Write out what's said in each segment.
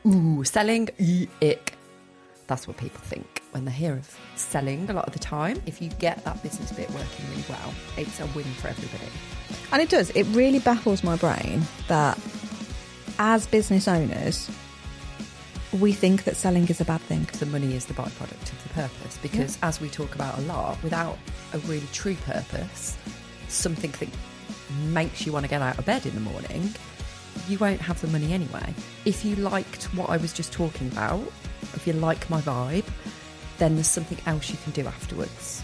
Ooh, selling, ick. That's what people think when they hear of selling a lot of the time. If you get that business bit working really well, it's a win for everybody. And it does. It really baffles my brain that as business owners, we think that selling is a bad thing. The money is the byproduct of the purpose, because as we talk about a lot, without a really true purpose, something that makes you want to get out of bed in the morning, you won't have the money anyway. If you liked what I was just talking about, if you like my vibe, then there's something else you can do afterwards.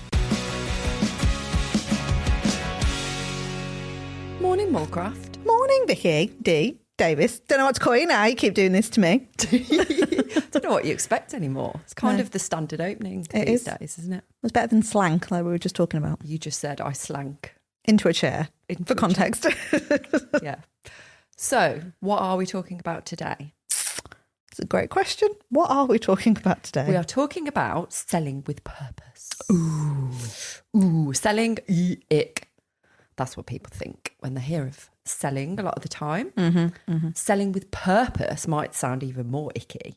Morning, Molecraft. Morning, Vicky. D. Davis. Don't know what to call you now. You keep doing this to me. Don't know what you expect anymore. It's kind of the standard opening these days, isn't it? It's better than slank, like we were just talking about. You just said I slank. Into a chair, for context. Yeah. So, what are we talking about today? It's a great question. What are we talking about today? We are talking about selling with purpose. Ooh, selling, ick. That's what people think when they hear of selling a lot of the time. Selling with purpose might sound even more icky.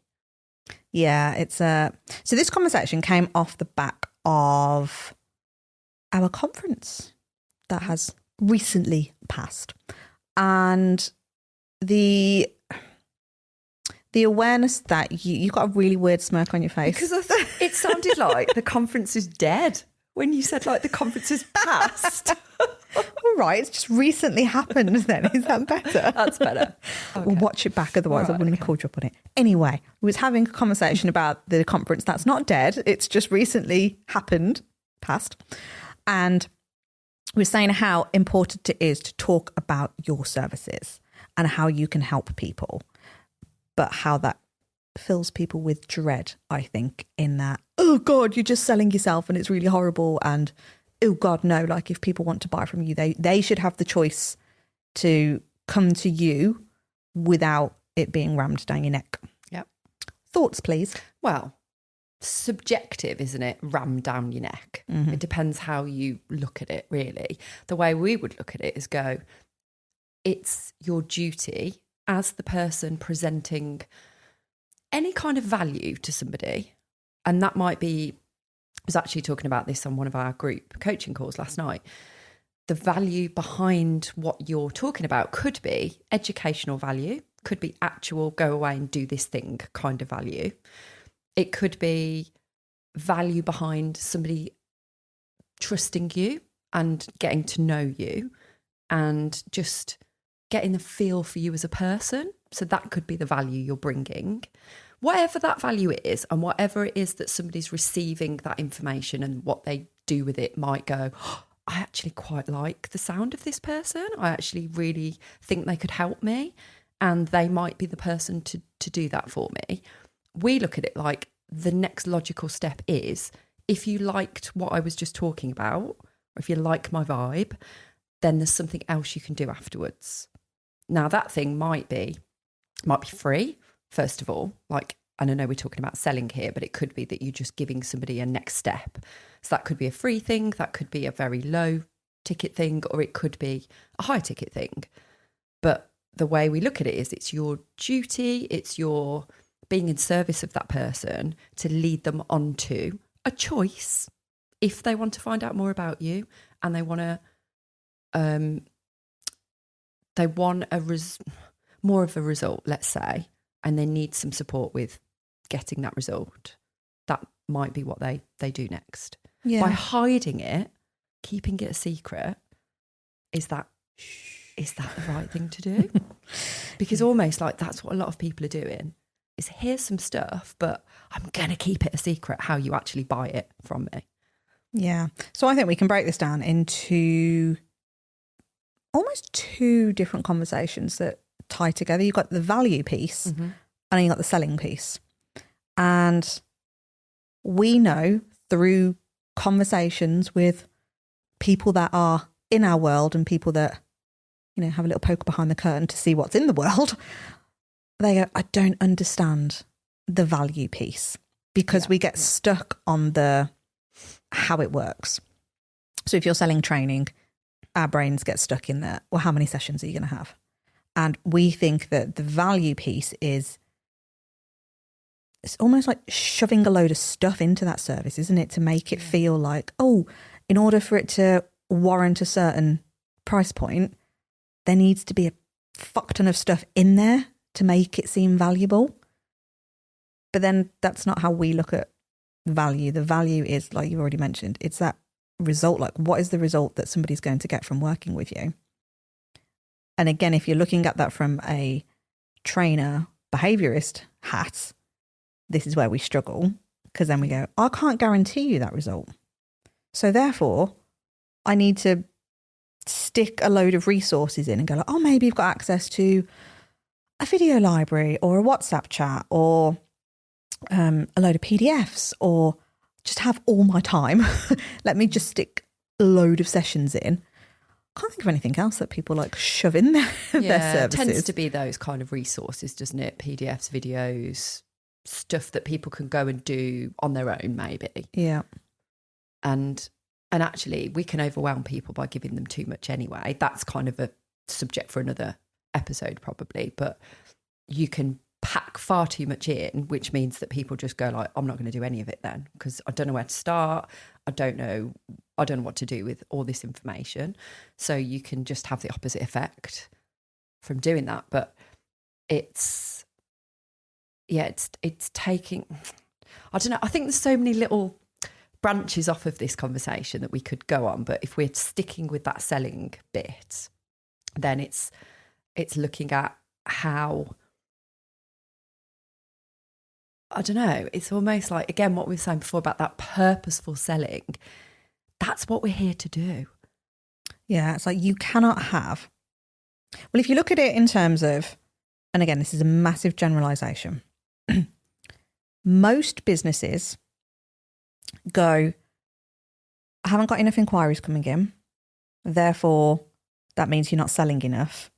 Yeah, it's so this conversation came off the back of our conference that has recently passed, and the awareness that you got a really weird smirk on your face because it sounded like the conference is dead when you said like the conference is past. All right, it's just recently happened then. Is that better? That's better. Okay. We'll watch it back, otherwise I wouldn't have called you up on it. Anyway, we was having a conversation about the conference that's not dead. It's just recently happened, passed. And we were saying how important it is to talk about your services and how you can help people, but how that fills people with dread, I think, in that, oh God, you're just selling yourself and it's really horrible, and oh God, no, like if people want to buy from you, they should have the choice to come to you without it being rammed down your neck. Yep. Thoughts, please? Well, subjective, isn't it? Rammed down your neck. It depends how you look at it, really. The way we would look at it is go, it's your duty as the person presenting any kind of value to somebody. And that might be, I was actually talking about this on one of our group coaching calls last night. The value behind what you're talking about could be educational value, could be actual go away and do this thing kind of value. It could be value behind somebody trusting you and getting to know you and just getting the feel for you as a person. So that could be the value you're bringing. Whatever that value is, and whatever it is that somebody's receiving that information and what they do with it might go, oh, I actually quite like the sound of this person. I actually really think they could help me, and they might be the person to do that for me. We look at it like the next logical step is, if you liked what I was just talking about, or if you like my vibe, then there's something else you can do afterwards. Now that thing might be free, first of all, like, and I know we're talking about selling here, but it could be that you're just giving somebody a next step. So that could be a free thing, that could be a very low ticket thing, or it could be a high ticket thing. But the way we look at it is it's your duty, it's your being in service of that person to lead them onto a choice if they want to find out more about you and they want to, more of a result, let's say, and they need some support with getting that result. That might be what they do next. Yeah. By hiding it, keeping it a secret, is that the right thing to do? Because almost like that's what a lot of people are doing, is here's some stuff, but I'm going to keep it a secret how you actually buy it from me. Yeah. So I think we can break this down into almost two different conversations that tie together. You've got the value piece and then you've got the selling piece. And we know through conversations with people that are in our world and people that, you know, have a little poke behind the curtain to see what's in the world, they go, I don't understand the value piece, because we get stuck on the how it works. So if you're selling training, our brains get stuck in the, well, how mmany sessions are you going to have? And we think that the value piece is it's almost like shoving a load of stuff into that service, isn't it? To make it feel like, oh, in order for it to warrant a certain price point, there needs to be a fuck ton of stuff in there to make it seem valuable. But then that's not how we look at value. The value is, like you already mentioned, it's that result. Like, what is the result that somebody's going to get from working with you? And again, if you're looking at that from a trainer, behaviorist hat, this is where we struggle, because then we go, I can't guarantee you that result. So therefore, I need to stick a load of resources in and go like, oh, maybe you've got access to a video library or a WhatsApp chat or a load of PDFs, or just have all my time. Let me just stick a load of sessions in. Can't think of anything else that people like shove in their services. It tends to be those kind of resources, doesn't it? PDFs, videos, stuff that people can go and do on their own, maybe. Yeah. And actually, we can overwhelm people by giving them too much anyway. That's kind of a subject for another episode, probably. But you can pack far too much in, which means that people just go like, I'm not going to do any of it then, because I don't know where to start. I don't know what to do with all this information. So you can just have the opposite effect from doing that. But it's taking, I don't know, I think there's so many little branches off of this conversation that we could go on. But if we're sticking with that selling bit, then it's looking at how, I don't know, it's almost like, again, what we were saying before about that purposeful selling. That's what we're here to do. Yeah, it's like you cannot have, well, if you look at it in terms of, and again, this is a massive generalization. Most businesses go, I haven't got enough inquiries coming in. Therefore, that means you're not selling enough.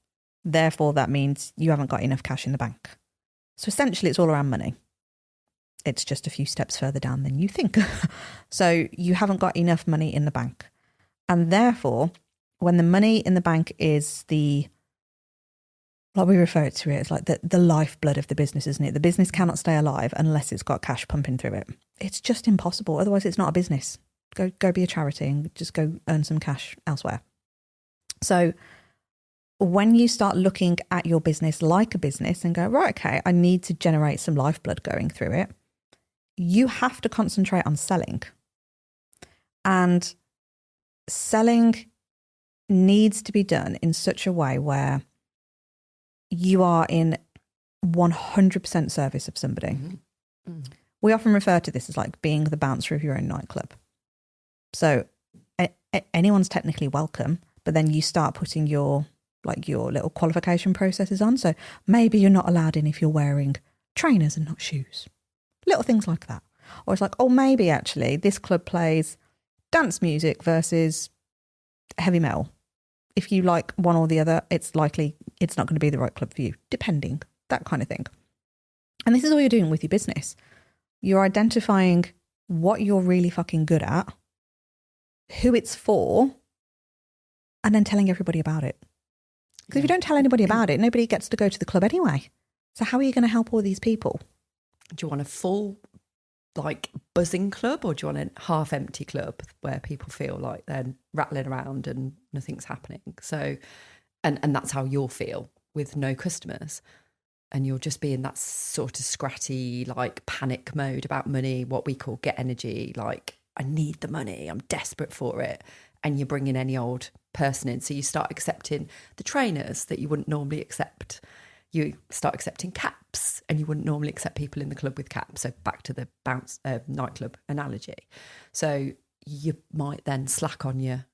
Therefore, that means you haven't got enough cash in the bank. So essentially, it's all around money. It's just a few steps further down than you think. So you haven't got enough money in the bank. And therefore, when the money in the bank is like we refer to it, it's like the lifeblood of the business, isn't it? The business cannot stay alive unless it's got cash pumping through it. It's just impossible. Otherwise, it's not a business. Go be a charity and just go earn some cash elsewhere. So when you start looking at your business like a business and go, right, okay, I need to generate some lifeblood going through it, you have to concentrate on selling. And selling needs to be done in such a way where you are in 100% service of somebody. Mm-hmm. Mm-hmm. We often refer to this as like being the bouncer of your own nightclub. So anyone's technically welcome, but then you start putting your little qualification processes on. So maybe you're not allowed in if you're wearing trainers and not shoes. Little things like that. Or it's like, oh, maybe actually this club plays dance music versus heavy metal. If you like one or the other, it's likely it's not going to be the right club for you, depending, that kind of thing. And this is all you're doing with your business. You're identifying what you're really fucking good at, who it's for, and then telling everybody about it. Because if you don't tell anybody about it, nobody gets to go to the club anyway. So how are you going to help all these people? Do you want a full, like, buzzing club, or do you want a half-empty club where people feel like they're rattling around and nothing's happening? So, and that's how you'll feel with no customers. And you'll just be in that sort of scratty, like, panic mode about money, what we call get energy, like, I need the money, I'm desperate for it. And you're bringing any old person in. So you start accepting the trainers that you wouldn't normally accept. You start accepting caps, and you wouldn't normally accept people in the club with caps. So back to the nightclub analogy. So you might then slack on your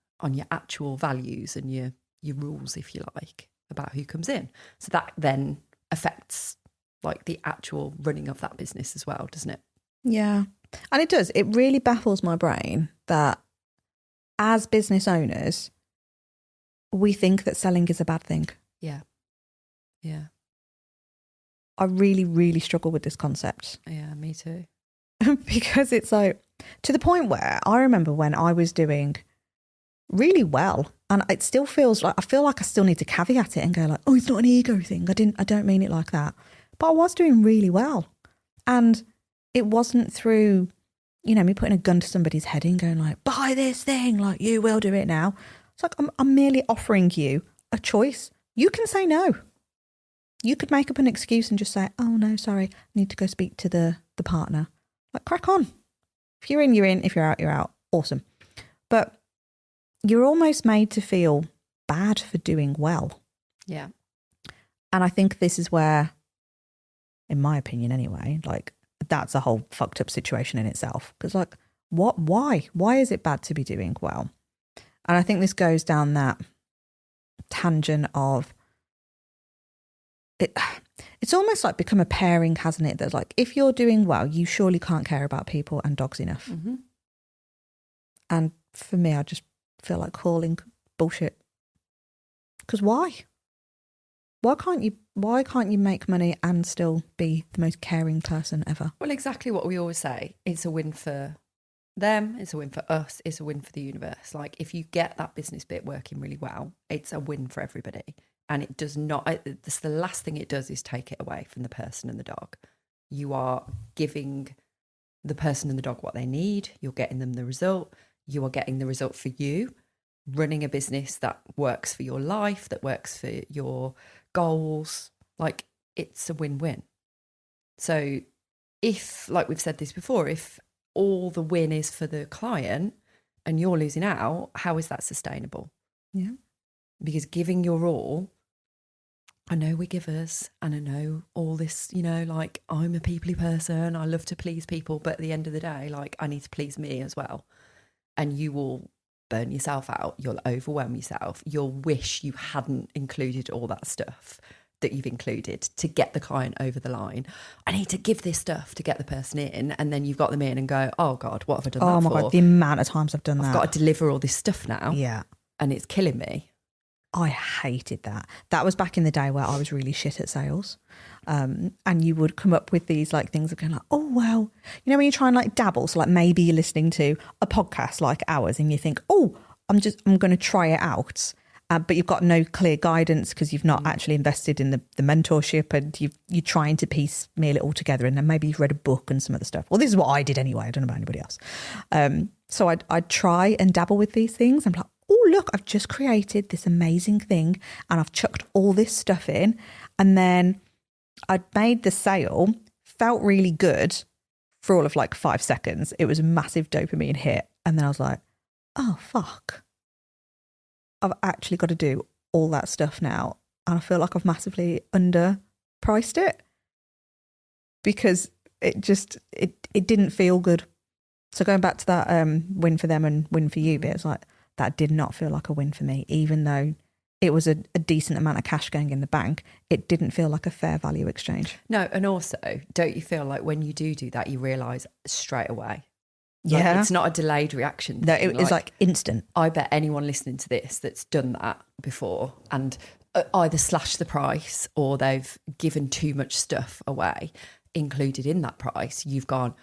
actual values and your rules, if you like, about who comes in. So that then affects like the actual running of that business as well, doesn't it? Yeah. And it does. It really baffles my brain that as business owners, we think that selling is a bad thing. Yeah. Yeah. I really, really struggle with this concept. Yeah, me too. Because it's like, to the point where I remember when I was doing really well, and it still feels like, I feel like I still need to caveat it and go like, oh, it's not an ego thing. I don't mean it like that. But I was doing really well. And it wasn't through, me putting a gun to somebody's head and going like, buy this thing, like you will do it now. It's like, I'm merely offering you a choice. You can say no. You could make up an excuse and just say, oh no, sorry, I need to go speak to the partner. Like, crack on. If you're in, you're in. If you're out, you're out. Awesome. But you're almost made to feel bad for doing well. Yeah. And I think this is where, in my opinion anyway, like that's a whole fucked up situation in itself. Because like, why? Why is it bad to be doing well? And I think this goes down that tangent of it. It's almost like become a pairing, hasn't it? That's like, if you're doing well, you surely can't care about people and dogs enough. Mm-hmm. And for me, I just feel like calling bullshit. Because why? Why can't you make money and still be the most caring person ever? Well, exactly what we always say. It's a win for them. It's a win for us. It's a win for the universe. Like, if you get that business bit working really well, it's a win for everybody. And it does not, this, the last thing it does is take it away from the person and the dog. You are giving the person and the dog what they need. You're getting them the result. You are getting the result for you. Running a business that works for your life, that works for your goals, like, it's a win-win. So if, like we've said this before, if all the win is for the client and you're losing out, how is that sustainable? Yeah. Because giving your all, I know we're givers and I know all this, like, I'm a peoply person, I love to please people, but at the end of the day, like, I need to please me as well. And you will burn yourself out, you'll overwhelm yourself, you'll wish you hadn't included all that stuff that you've included to get the client over the line. I need to give this stuff to get the person in, and then you've got them in and go, oh God, what have I done that for? Oh my God, the amount of times I've done that. I've got to deliver all this stuff now. Yeah. And it's killing me. I hated that. That was back in the day where I was really shit at sales. And you would come up with these like things of going like, oh, well, when you try and like dabble. So like maybe you're listening to a podcast like ours and you think, oh, I'm going to try it out. But you've got no clear guidance because you've not actually invested in the mentorship, and you're trying to piecemeal it all together. And then maybe you've read a book and some other stuff. Well, this is what I did anyway. I don't know about anybody else. So I'd try and dabble with these things. I'm like, oh, look, I've just created this amazing thing and I've chucked all this stuff in. And then I'd made the sale, felt really good for all of like 5 seconds. It was a massive dopamine hit. And then I was like, oh, fuck. I've actually got to do all that stuff now. And I feel like I've massively underpriced it because it didn't feel good. So going back to that win for them and win for you bit, it's like, that did not feel like a win for me, even though it was a decent amount of cash going in the bank. It didn't feel like a fair value exchange. No, and also, don't you feel like when you do that, you realise straight away? Yeah. Like, it's not a delayed reaction. No, it was like instant. I bet anyone listening to this that's done that before and either slashed the price or they've given too much stuff away included in that price, you've gone,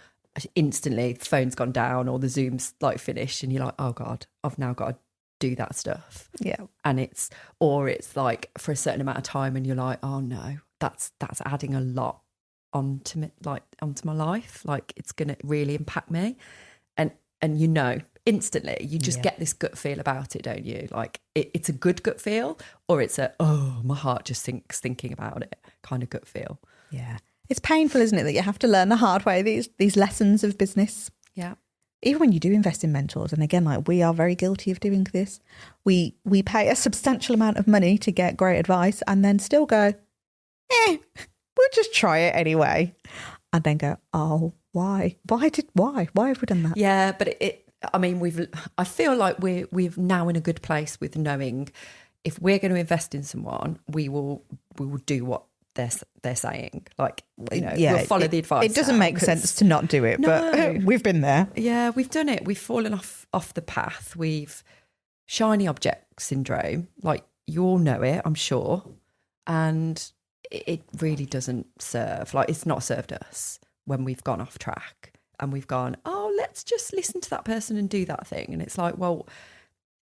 instantly the phone's gone down or the Zoom's like finished and you're like, oh God, I've now got to do that stuff. Yeah. And it's like for a certain amount of time and you're like, oh no, that's adding a lot onto my life. Like, it's going to really impact me. And instantly you just get this gut feel about it, don't you? Like it's a good gut feel, or it's my heart just sinks thinking about it kind of gut feel. Yeah. It's painful, isn't it, that you have to learn the hard way, these lessons of business. Yeah. Even when you do invest in mentors, and again, like we are very guilty of doing this. We pay a substantial amount of money to get great advice and then still go, we'll just try it anyway. And then go, oh, why? Why have we done that? Yeah, but I feel like we're now in a good place with knowing if we're going to invest in someone, we will do what they're saying. Like, we'll follow the advice. It doesn't make sense to not do it, but we've been there. Yeah, we've done it. We've fallen off the path. We've shiny object syndrome. Like, you all know it, I'm sure. And it really doesn't serve. Like, it's not served us when we've gone off track and we've gone, oh, let's just listen to that person and do that thing. And it's like, well,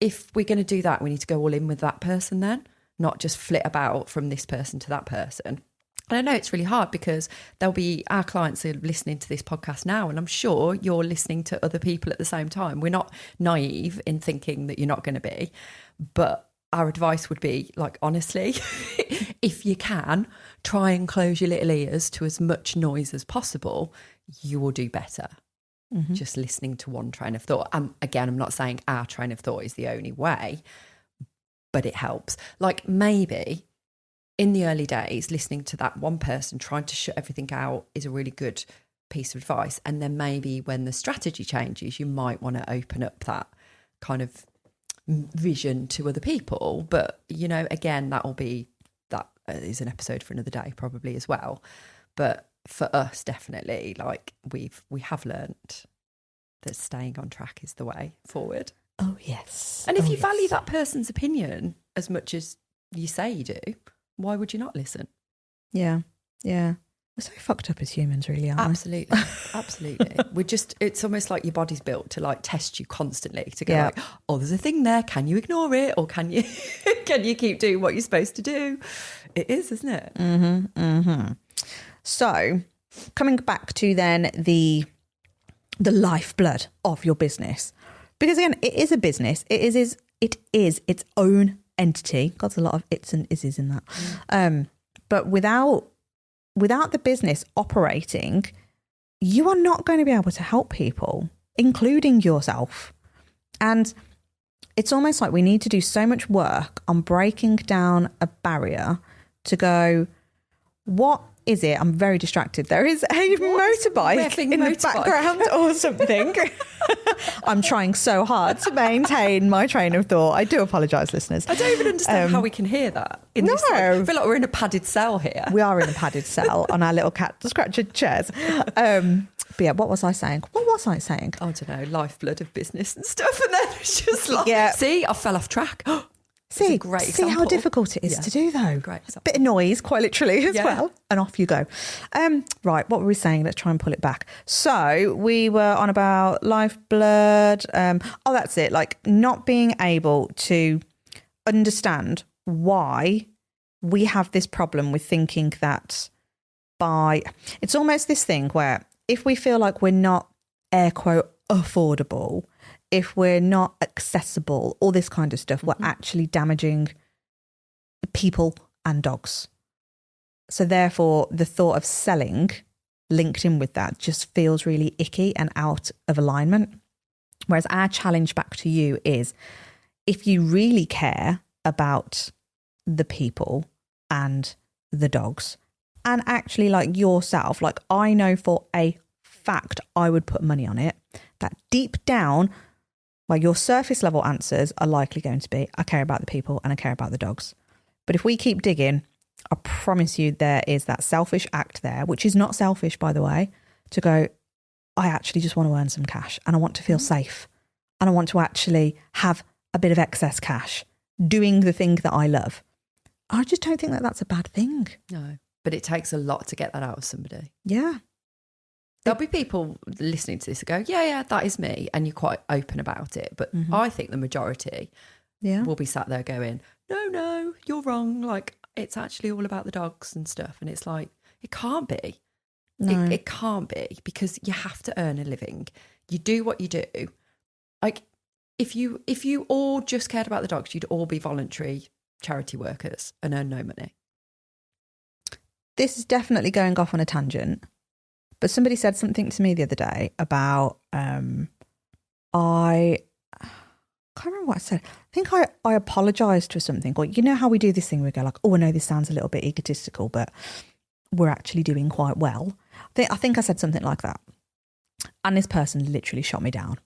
if we're going to do that, we need to go all in with that person then, not just flit about from this person to that person. And I know it's really hard because there'll be our clients who are listening to this podcast now, and I'm sure you're listening to other people at the same time. We're not naive in thinking that you're not going to be, but our advice would be, like, honestly, if you can, try and close your little ears to as much noise as possible. You will do better. Just listening to one train of thought. Again, I'm not saying our train of thought is the only way, but it helps. Like, maybe in the early days, listening to that one person trying to shut everything out is a really good piece of advice. And then maybe when the strategy changes, you might want to open up that kind of vision to other people. But, you know, again, that is an episode for another day probably as well. But for us, definitely, like, we have learnt that staying on track is the way forward. Oh, yes. And if you value that person's opinion as much as you say you do, why would you not listen? Yeah. We're so fucked up as humans, really, aren't we? Absolutely. It's almost like your body's built to, like, test you constantly to go like, oh, there's a thing there. Can you ignore it? Or can you keep doing what you're supposed to do? It is, isn't it? So coming back to then the lifeblood of your business, because again, it is a business. It is its own entity. God's a lot of its and is's in that. But without the business operating, you are not going to be able to help people, including yourself. And it's almost like we need to do so much work on breaking down a barrier to go, what is it? I'm very distracted. There is a motorbike in the background or something. I'm trying so hard to maintain my train of thought. I do apologise, listeners. I don't even understand how we can hear that. I feel like we're in a padded cell here. We are in a padded cell on our little cat scratched chairs. But yeah, what was I saying? I don't know, lifeblood of business and stuff. And then it's just like, see, I fell off track. See how difficult it is to do, though. Great example. Bit of noise, quite literally, as well. And off you go. Right, what were we saying? Let's try and pull it back. So we were on about lifeblood. That's it. Like, not being able to understand why we have this problem with thinking that it's almost this thing where if we feel like we're not, air quote, affordable, if we're not accessible, all this kind of stuff, we're actually damaging people and dogs. So therefore, the thought of selling linked in with that just feels really icky and out of alignment. Whereas our challenge back to you is, if you really care about the people and the dogs, and actually like yourself, like I know for a fact I would put money on it, that deep down, well, your surface level answers are likely going to be, I care about the people and I care about the dogs. But if we keep digging, I promise you there is that selfish act there, which is not selfish, by the way, to go, I actually just want to earn some cash and I want to feel safe and I want to actually have a bit of excess cash doing the thing that I love. I just don't think that that's a bad thing. No, but it takes a lot to get that out of somebody. Yeah. There'll be people listening to this that go, yeah, that is me. And you're quite open about it. But I think the majority will be sat there going, no, you're wrong. Like, it's actually all about the dogs and stuff. And it's like, it can't be. No. It can't be, because you have to earn a living. You do what you do. Like, if you all just cared about the dogs, you'd all be voluntary charity workers and earn no money. This is definitely going off on a tangent. But somebody said something to me the other day about, I can't remember what I said. I think I apologised for something. Or, you know how we do this thing, we go like, oh, I know this sounds a little bit egotistical, but we're actually doing quite well. I think I said something like that. And this person literally shot me down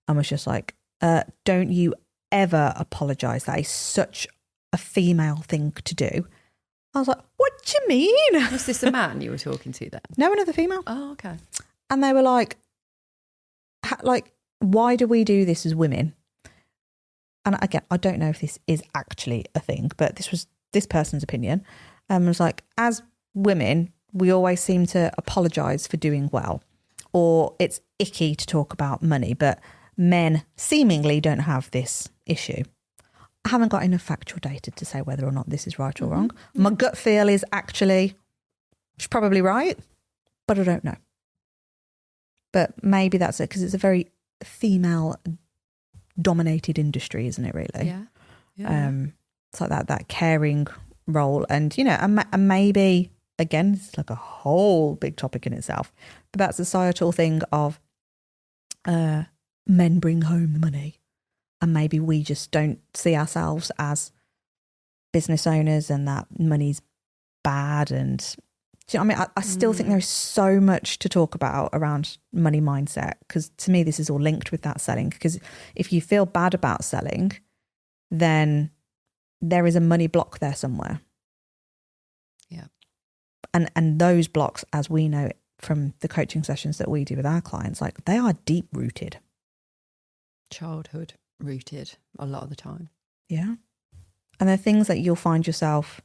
and was just like, don't you ever apologise. That is such a female thing to do. I was like, what do you mean? Was this a man you were talking to then? No, another female. Oh, okay. And they were like, why do we do this as women? And again, I don't know if this is actually a thing, but this was this person's opinion. It was like, as women, we always seem to apologise for doing well, or it's icky to talk about money, but men seemingly don't have this issue. I haven't got enough factual data to say whether or not this is right or wrong. My gut feel is actually She's probably right, but I don't know. But maybe that's it, because it's a very female-dominated industry, isn't it, really? Yeah. It's like that caring role. And, you know, and maybe, again, it's like a whole big topic in itself, but that societal thing of men bring home the money, and maybe we just don't see ourselves as business owners, and that money's bad. And do you know what I mean? I still think there is so much to talk about around money mindset, because to me this is all linked with that selling. Because if you feel bad about selling, then there is a money block there somewhere. Yeah. And those blocks, as we know from the coaching sessions that we do with our clients, like, they are deep rooted. Childhood rooted a lot of the time. Yeah. And they're things that you'll find yourself,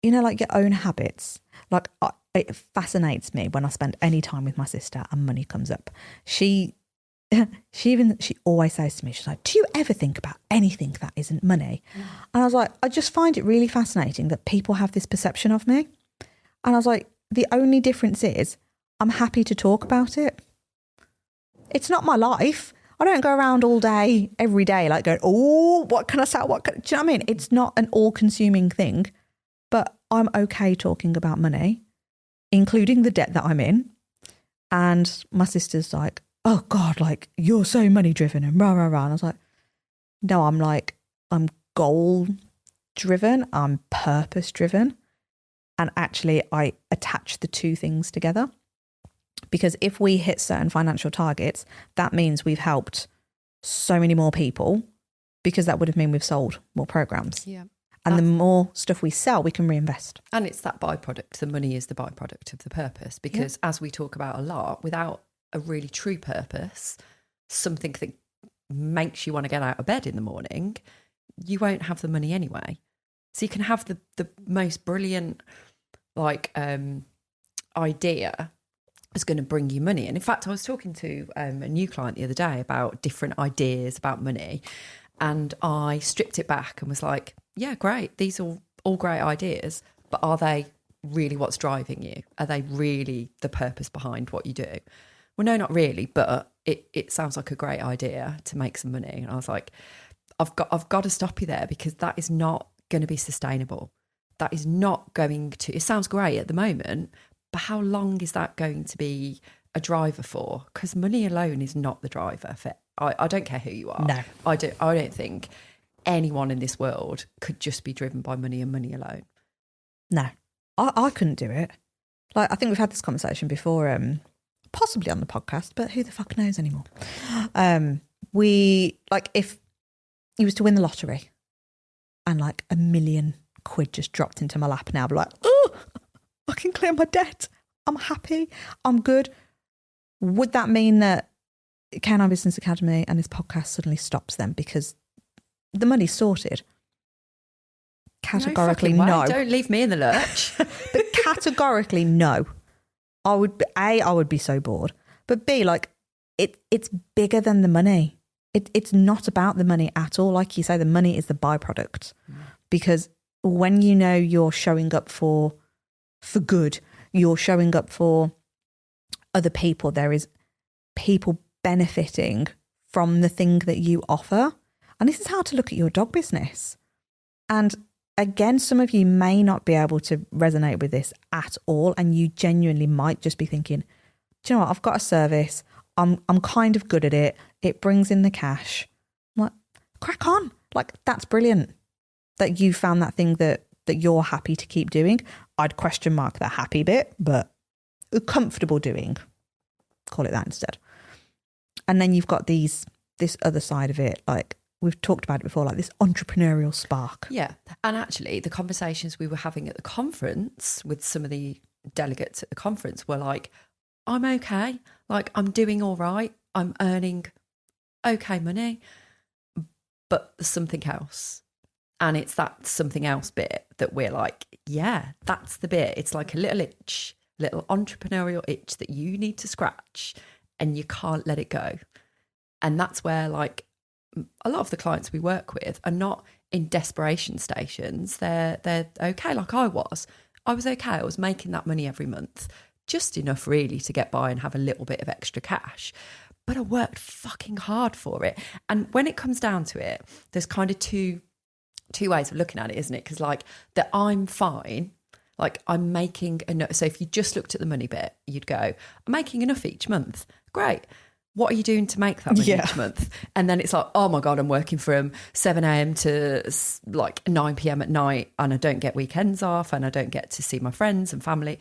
you know, like your own habits. Like, it fascinates me when I spend any time with my sister and money comes up. She always says to me, she's like, do you ever think about anything that isn't money? And I was like, I just find it really fascinating that people have this perception of me. And I was like, the only difference is I'm happy to talk about it. It's not my life. I don't go around all day, every day, like going, oh, what can I sell? Do you know what I mean? It's not an all-consuming thing, but I'm okay talking about money, including the debt that I'm in. And my sister's like, oh God, like, you're so money driven and rah, rah, rah. And I was like, no, I'm goal driven. I'm purpose driven. And actually I attach the two things together, because if we hit certain financial targets, that means we've helped so many more people, because that would have meant we've sold more programs. Yeah. And the more stuff we sell, we can reinvest. And it's that byproduct. The money is the byproduct of the purpose, because as we talk about a lot, without a really true purpose, something that makes you want to get out of bed in the morning, you won't have the money anyway. So you can have the most brilliant idea is going to bring you money. And in fact, I was talking to a new client the other day about different ideas about money, and I stripped it back and was like, yeah, great. These are all great ideas, but are they really what's driving you? Are they really the purpose behind what you do? Well, no, not really, but it sounds like a great idea to make some money. And I was like, I've got to stop you there, because that is not going to be sustainable. That is not going to, it sounds great at the moment, but how long is that going to be a driver for? Because money alone is not the driver for, I don't care who you are. No. I don't think anyone in this world could just be driven by money and money alone. No, I couldn't do it. Like, I think we've had this conversation before, possibly on the podcast, but who the fuck knows anymore? We, like, if you was to win the lottery and like £1 million just dropped into my lap now, I'd be like, oh, I can clear my debt. I'm happy. I'm good. Would that mean that K9 Business Academy and this podcast suddenly stops them because the money's sorted? Categorically no. Don't leave me in the lurch. But categorically no. I would be so bored. But B, like, it's bigger than the money. It's not about the money at all. Like you say, the money is the byproduct. Because when you know you're showing up for good, you're showing up for other people, there is people benefiting from the thing that you offer. And this is how to look at your dog business. And again, some of you may not be able to resonate with this at all, and you genuinely might just be thinking, do you know what, I've got a service, I'm kind of good at it, it brings in the cash. I'm like, crack on. Like, that's brilliant that you found that thing that you're happy to keep doing. I'd question mark the happy bit, but comfortable doing. Call it that instead. And then you've got this other side of it, like we've talked about it before, like this entrepreneurial spark. Yeah. And actually the conversations we were having at the conference with some of the delegates at the conference were like, I'm okay. Like, I'm doing all right. I'm earning okay money, but there's something else. And it's that something else bit that we're like, yeah, that's the bit. It's like a little itch, little entrepreneurial itch that you need to scratch and you can't let it go. And that's where, like, a lot of the clients we work with are not in desperation stations. They're okay, like I was. I was okay. I was making that money every month, just enough really to get by and have a little bit of extra cash. But I worked fucking hard for it. And when it comes down to it, there's kind of two ways of looking at it, isn't it? Because like that I'm fine, like I'm making enough. So if you just looked at the money bit, you'd go, I'm making enough each month. Great. What are you doing to make that money each month? And then it's like, oh my God, I'm working from 7 a.m. to like 9 p.m. at night, and I don't get weekends off, and I don't get to see my friends and family.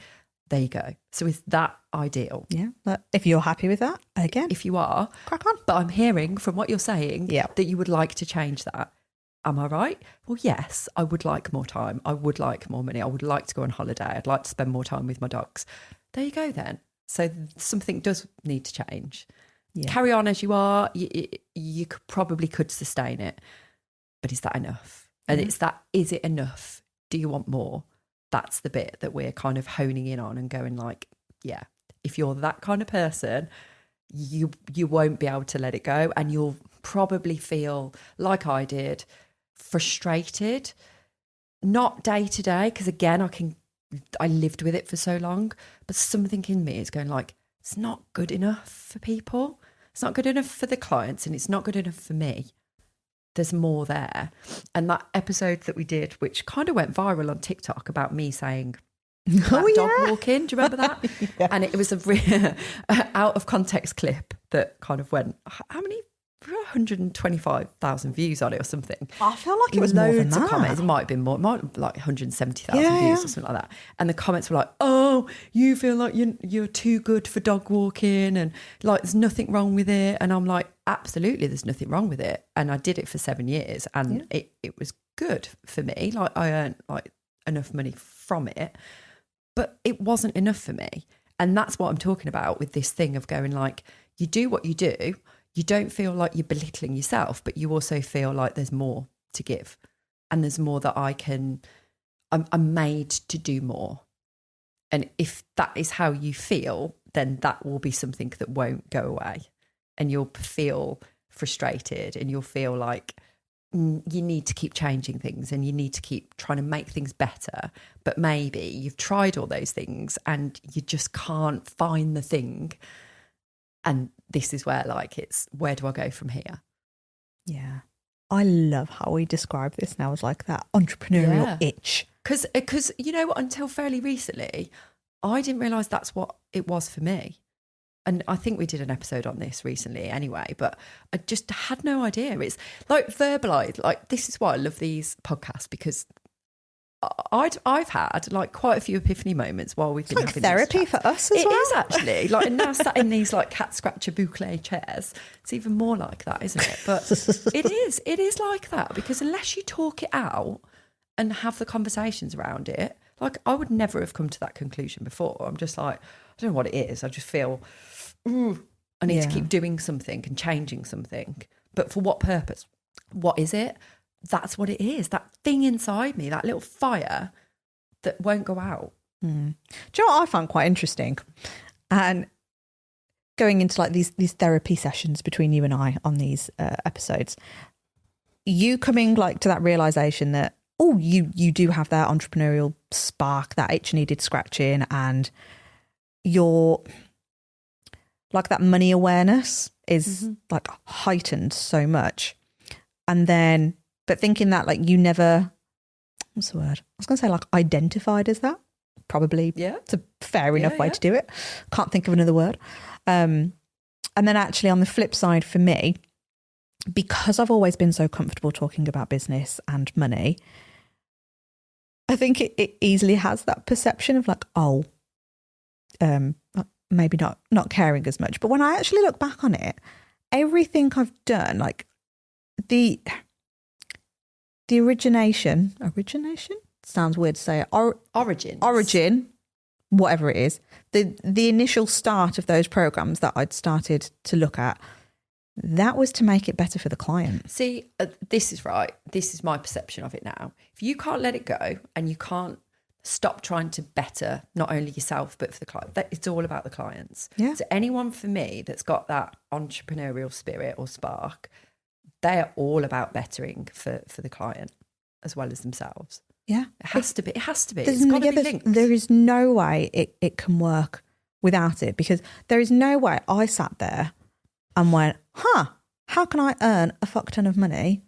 There you go. So is that ideal? Yeah. But if you're happy with that, again, If you are, crack on. but I'm hearing from what you're saying that you would like to change that. Am I right? Well, yes, I would like more time. I would like more money. I would like to go on holiday. I'd like to spend more time with my dogs. There you go then. So something does need to change. Yeah. Carry on as you are. You probably could sustain it. But is that enough? And it's that, is it enough? Do you want more? That's the bit that we're kind of honing in on and going like, yeah, if you're that kind of person, you won't be able to let it go, and you'll probably feel like I did, frustrated, not day to day, because again, I lived with it for so long, but something in me is going like, it's not good enough for people. It's not good enough for the clients, and it's not good enough for me. There's more there. And that episode that we did, which kind of went viral on TikTok about me saying dog walking, do you remember that? And it was a out of context clip that kind of went, how many? 125,000 views on it or something. I feel like it was loads more than that. Of comments. It might have been more, like 170,000 views or something like that. And the comments were like, "Oh, you feel like you're too good for dog walking, and like there's nothing wrong with it." And I'm like, absolutely, there's nothing wrong with it. And I did it for 7 years, and it was good for me. Like I earned like enough money from it, but it wasn't enough for me. And that's what I'm talking about with this thing of going like, you do what you do. You don't feel like you're belittling yourself, but you also feel like there's more to give, and there's more that I'm made to do more. And if that is how you feel, then that will be something that won't go away, and you'll feel frustrated, and you'll feel like you need to keep changing things, and you need to keep trying to make things better. But maybe you've tried all those things and you just can't find the thing. And this is where like it's, where do I go from here? Yeah. I love how we describe this now as like that entrepreneurial itch. Because you know what, until fairly recently, I didn't realise that's what it was for me. And I think we did an episode on this recently anyway, but I just had no idea. It's like verbalised. Like, this is why I love these podcasts, because I've had like quite a few epiphany moments while we've been like having therapy for us as well. It is actually like, and now sat in these like cat scratcher boucle chairs, it's even more like that, isn't it? But it is like that, because unless you talk it out and have the conversations around it, like I would never have come to that conclusion before. I'm just like, I don't know what it is. I just feel I need to keep doing something and changing something, but for what purpose? What is it? That's what it is. That thing inside me, that little fire that won't go out. Do you know what I found quite interesting? And going into like these therapy sessions between you and I on these episodes, you coming like to that realization that, oh, you do have that entrepreneurial spark, that itch needed scratching, and your like that money awareness is like heightened so much. And then, but thinking that like you never, what's the word? I was going to say like identified as that. Probably, it's a fair enough way to do it. Can't think of another word. And then actually on the flip side for me, because I've always been so comfortable talking about business and money, I think it easily has that perception of like, oh, maybe not caring as much. But when I actually look back on it, everything I've done, like the origination sounds weird to say it. Origin, whatever it is, the initial start of those programs that I'd started to look at, that was to make it better for the client. See, this is right. This is my perception of it now. If you can't let it go and you can't stop trying to better not only yourself but for the client, it's all about the clients. Yeah. So anyone for me that's got that entrepreneurial spirit or spark, they are all about bettering for the client as well as themselves. Yeah. It has to be. It has to be. There's It's got to be there's- linked. There is no way it can work without it, because there is no way I sat there and went, how can I earn a fuck ton of money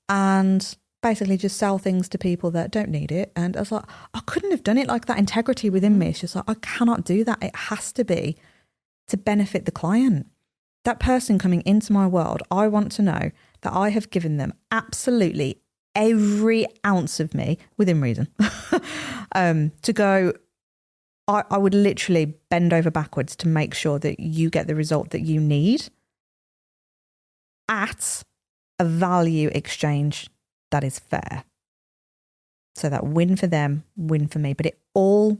and basically just sell things to people that don't need it? And I was like, I couldn't have done it. Like, that integrity within me, it's just like, I cannot do that. It has to be to benefit the client. That person coming into my world, I want to know that I have given them absolutely every ounce of me, within reason, to go, I would literally bend over backwards to make sure that you get the result that you need at a value exchange that is fair. So that win for them, win for me. But it all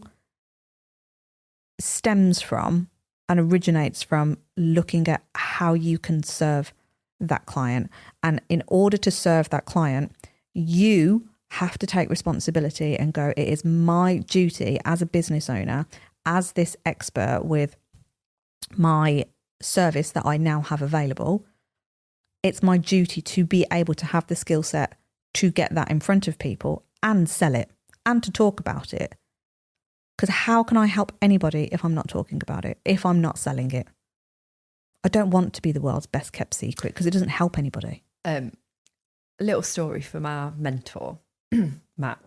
stems from and originates from looking at how you can serve that client. And in order to serve that client, you have to take responsibility and go, it is my duty as a business owner, as this expert with my service that I now have available, it's my duty to be able to have the skill set to get that in front of people and sell it and to talk about it. Because how can I help anybody if I'm not talking about it, if I'm not selling it? I don't want to be the world's best kept secret, because it doesn't help anybody. A little story from our mentor, Matt.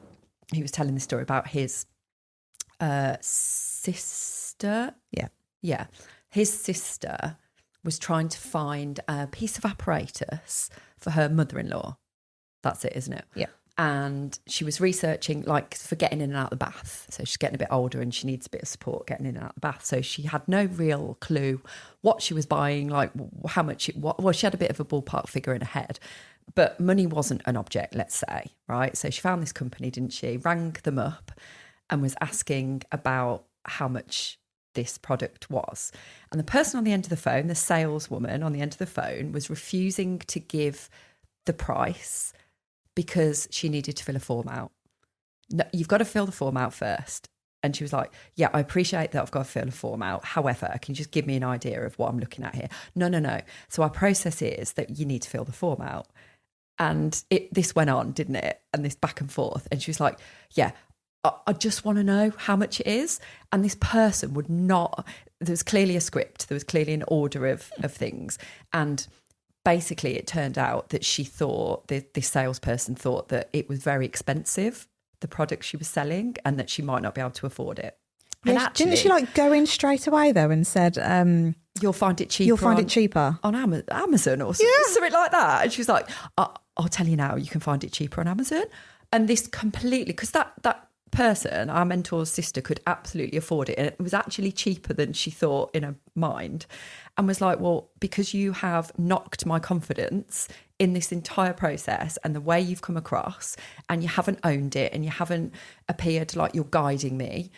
He was telling the story about his sister. Yeah. His sister was trying to find a piece of apparatus for her mother-in-law. That's it, isn't it? Yeah. And she was researching, like, for getting in and out of the bath. So she's getting a bit older and she needs a bit of support getting in and out of the bath. So she had no real clue what she was buying, like how much it was. Well, she had a bit of a ballpark figure in her head, but money wasn't an object, let's say, right? So she found this company, didn't she? Rang them up and was asking about how much this product was. And the person on the end of the phone, the saleswoman on the end of the phone, was refusing to give the price because she needed to fill a form out. No, you've got to fill the form out first. And she was like, yeah, I appreciate that I've got to fill a form out. However, can you just give me an idea of what I'm looking at here? No. So our process is that you need to fill the form out. And this went on, didn't it? And this back and forth. And she was like, yeah, I just want to know how much it is. And this person would not, there was clearly a script. There was clearly an order of things. And basically it turned out that she thought, this salesperson thought that it was very expensive, the product she was selling, and that she might not be able to afford it. Yeah, and actually, didn't she like go in straight away though and said, you'll find it cheaper. You'll find it cheaper on Amazon or something like that. And she was like, I'll tell you now, you can find it cheaper on Amazon. And this completely, because that person, our mentor's sister, could absolutely afford it. And it was actually cheaper than she thought in her mind. And was like, well, because you have knocked my confidence in this entire process and the way you've come across, and you haven't owned it and you haven't appeared like you're guiding me,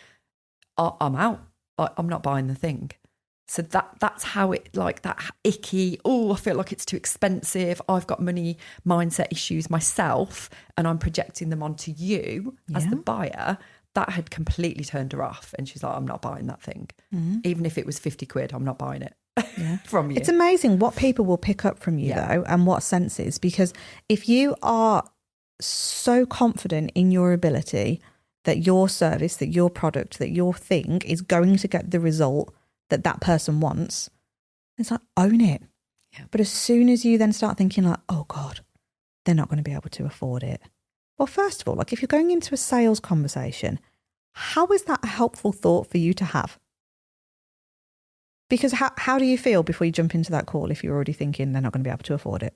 I'm out. I'm not buying the thing. So that's how it, like, that icky, I feel like it's too expensive, I've got money mindset issues myself and I'm projecting them onto you as the buyer. That had completely turned her off. And she's like, I'm not buying that thing. Mm-hmm. Even if it was 50 quid, I'm not buying it from you. It's amazing what people will pick up from you though, and what senses, because if you are so confident in your ability that your service, that your product, that your thing is going to get the result that person wants, it's like, own it. Yeah. But as soon as you then start thinking like, oh God, they're not going to be able to afford it. Well, first of all, like if you're going into a sales conversation, how is that a helpful thought for you to have? Because how do you feel before you jump into that call if you're already thinking they're not going to be able to afford it?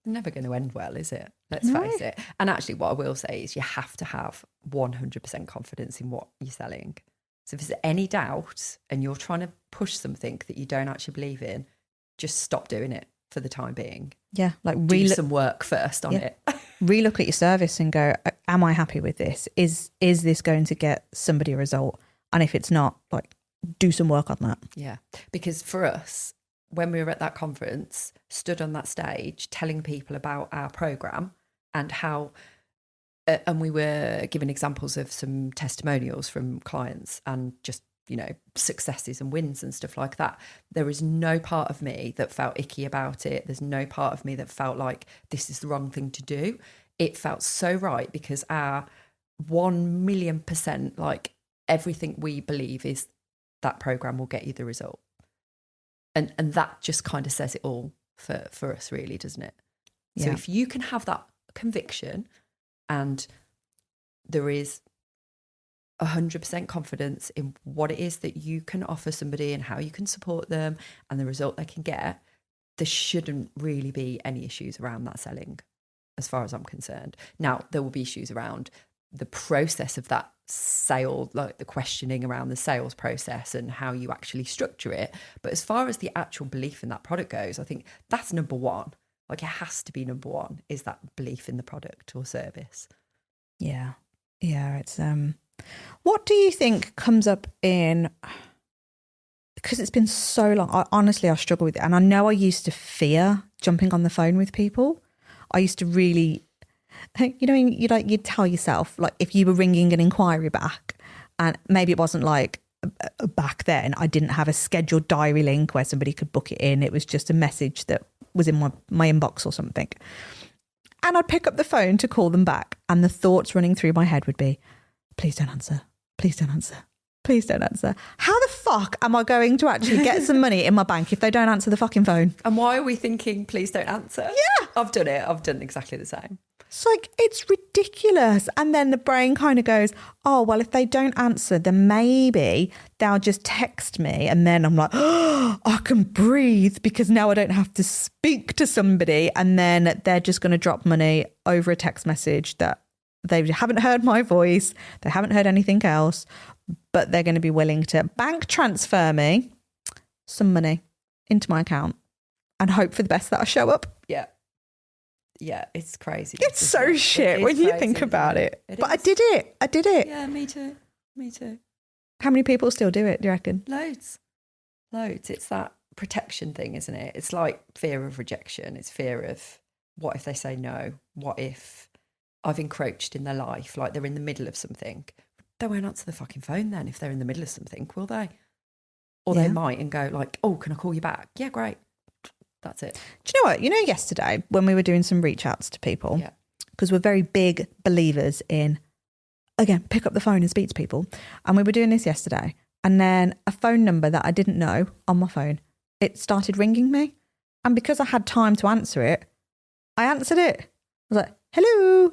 Never going to end well, is it? Let's face it. And actually what I will say is you have to have 100% confidence in what you're selling. So if there's any doubt and you're trying to push something that you don't actually believe in, just stop doing it for the time being. Yeah, like do some work first on it. Relook at your service and go, am I happy with this? Is this going to get somebody a result? And if it's not, like, do some work on that. Yeah. Because for us, when we were at that conference, stood on that stage telling people about our program and how and we were giving examples of some testimonials from clients and just, successes and wins and stuff like that. There is no part of me that felt icky about it. There's no part of me that felt like this is the wrong thing to do. It felt so right because our 1,000,000% like everything we believe is that program will get you the result. And that just kind of says it all for us, really, doesn't it? So if you can have that conviction and there is 100% confidence in what it is that you can offer somebody and how you can support them and the result they can get, there shouldn't really be any issues around that selling, as far as I'm concerned. Now, there will be issues around the process of that sale, like the questioning around the sales process and how you actually structure it. But as far as the actual belief in that product goes, I think that's number one. Like, it has to be number one, is that belief in the product or service. Yeah. It's what do you think comes up in, because it's been so long, I struggle with it, and I know I used to fear jumping on the phone with people. I used to really, you'd tell yourself, like, if you were ringing an inquiry back, and maybe it wasn't like back then, I didn't have a scheduled diary link where somebody could book it in. It was just a message that was in my inbox or something. And I'd pick up the phone to call them back, and the thoughts running through my head would be, please don't answer. Please don't answer. Please don't answer. How the fuck am I going to actually get some money in my bank if they don't answer the fucking phone? And why are we thinking, please don't answer? Yeah. I've done it. I've done exactly the same. It's like, it's ridiculous. And then the brain kind of goes, oh, well, if they don't answer, then maybe they'll just text me. And then I'm like, oh, I can breathe because now I don't have to speak to somebody. And then they're just going to drop money over a text message that they haven't heard my voice. They haven't heard anything else, but they're going to be willing to bank transfer me some money into my account and hope for the best that I show up. Yeah. Yeah, it's crazy. It's so shit when you think about it. But I did it. Yeah, me too. How many people still do it, do you reckon? Loads. It's that protection thing, isn't it? It's like fear of rejection. It's fear of, what if they say no? What if I've encroached in their life? Like, they're in the middle of something. They won't answer the fucking phone then if they're in the middle of something, will they? Or they might and go like, oh, can I call you back? Yeah, great. That's it. Do you know what? Yesterday when we were doing some reach outs to people, because we're very big believers in, again, pick up the phone and speak to people. And we were doing this yesterday. And then a phone number that I didn't know on my phone, it started ringing me. And because I had time to answer it, I answered it. I was like, hello.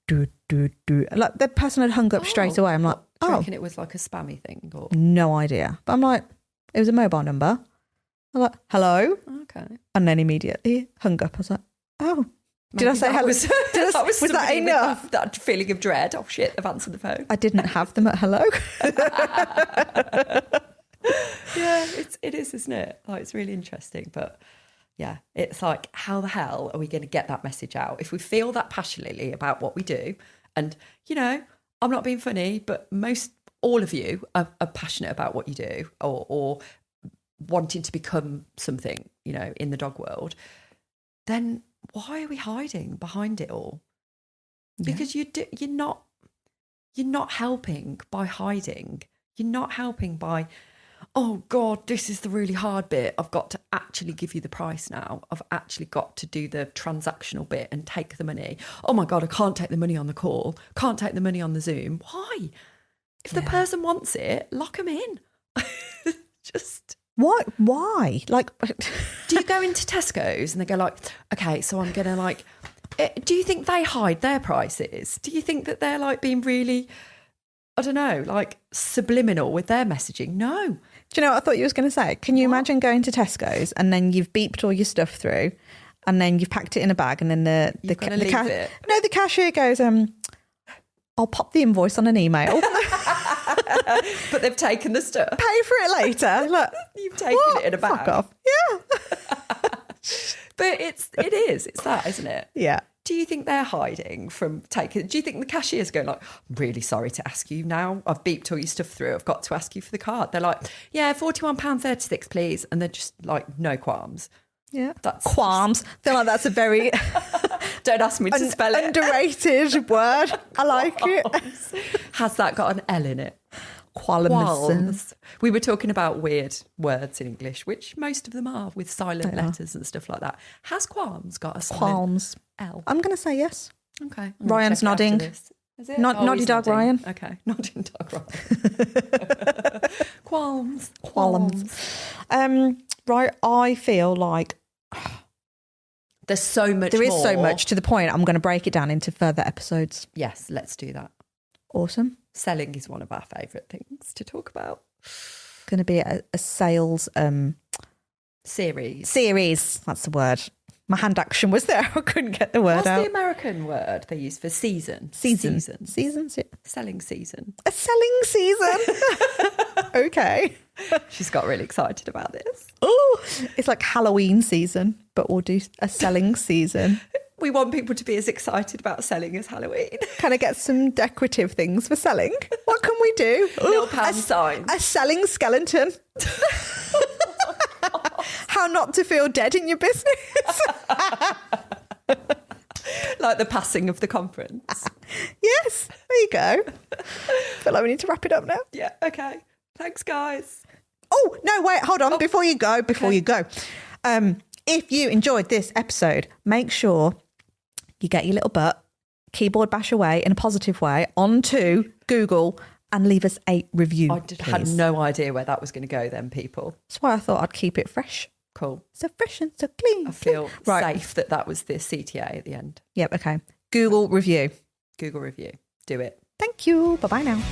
Like, the person had hung up straight away. I'm like, do you reckon it was like a spammy thing? Or? No idea. But I'm like, it was a mobile number. I'm like, hello. Okay. And then immediately hung up. I was like, oh. Did I say hello? Was that enough? That feeling of dread. Oh shit, they've answered the phone. I didn't have them at hello. Yeah, it is, isn't it? Like, it's really interesting. But yeah, it's like, how the hell are we going to get that message out if we feel that passionately about what we do? And, I'm not being funny, but all of you are passionate about what you do, or wanting to become something, in the dog world. Then why are we hiding behind it all? Because you're not helping by hiding. You're not helping by, oh God, this is the really hard bit. I've got to actually give you the price now. I've actually got to do the transactional bit and take the money. Oh my God, I can't take the money on the call. Can't take the money on the Zoom. Why? If the person wants it, lock them in. Just... What? Why? Like, do you go into Tesco's and they go like, okay, so I'm going to like, do you think they hide their prices? Do you think that they're like being really, I don't know, like subliminal with their messaging? No. Do you know what I thought you was going to say? Can you imagine going to Tesco's and then you've beeped all your stuff through and then you've packed it in a bag and then the cashier goes, I'll pop the invoice on an email. But they've taken the stuff. Pay for it later. Look, you've taken it in a bag. Fuck off. Yeah. But it's that, isn't it? Yeah. Do you think they're hiding from taking? Do you think the cashier's going like, I'm really sorry to ask you now. I've beeped all your stuff through. I've got to ask you for the card. They're like, yeah, £41.36, please. And they're just like, no qualms. Yeah. That's qualms. I feel like that's a very don't ask me to spell it. Underrated word. I like it. Has that got an L in it? Qualms. We were talking about weird words in English, which most of them are, with silent letters and stuff like that. Has qualms got a silent qualms L? I'm going to say yes. Okay. Ryan's nodding. Is it? Noddy he's Dog nodding. Ryan. Okay, nodding dog Ryan. Qualms. Right, I feel like there's so much there is more. so much to the point I'm going to break it down into further episodes. Yes, let's do that. Awesome. Selling is one of our favourite things to talk about. Going to be a sales Series. That's the word. My hand action was there. I couldn't get the word What's out. the American word they use for season? Seasons. Yeah. Selling season. A selling season. Okay. She's got really excited about this. Oh, it's like Halloween season, but we'll do a selling season. We want people to be as excited about selling as Halloween. Can I get some decorative things for selling? What can we do? Little pound signs. A selling skeleton. How not to feel dead in your business. Like the passing of the conference. Yes, there you go. Feel like we need to wrap it up now. Yeah, okay. Thanks, guys. Oh, no, wait, hold on. Before you go. If you enjoyed this episode, make sure you get your little butt, keyboard bash away in a positive way, onto Google and leave us a review. I had no idea where that was going to go then, people. That's why I thought I'd keep it fresh. Cool. So fresh and so clean. I feel Right. safe that was the CTA at the end. Yep, okay. Google review. Google review. Do it. Thank you. Bye-bye now.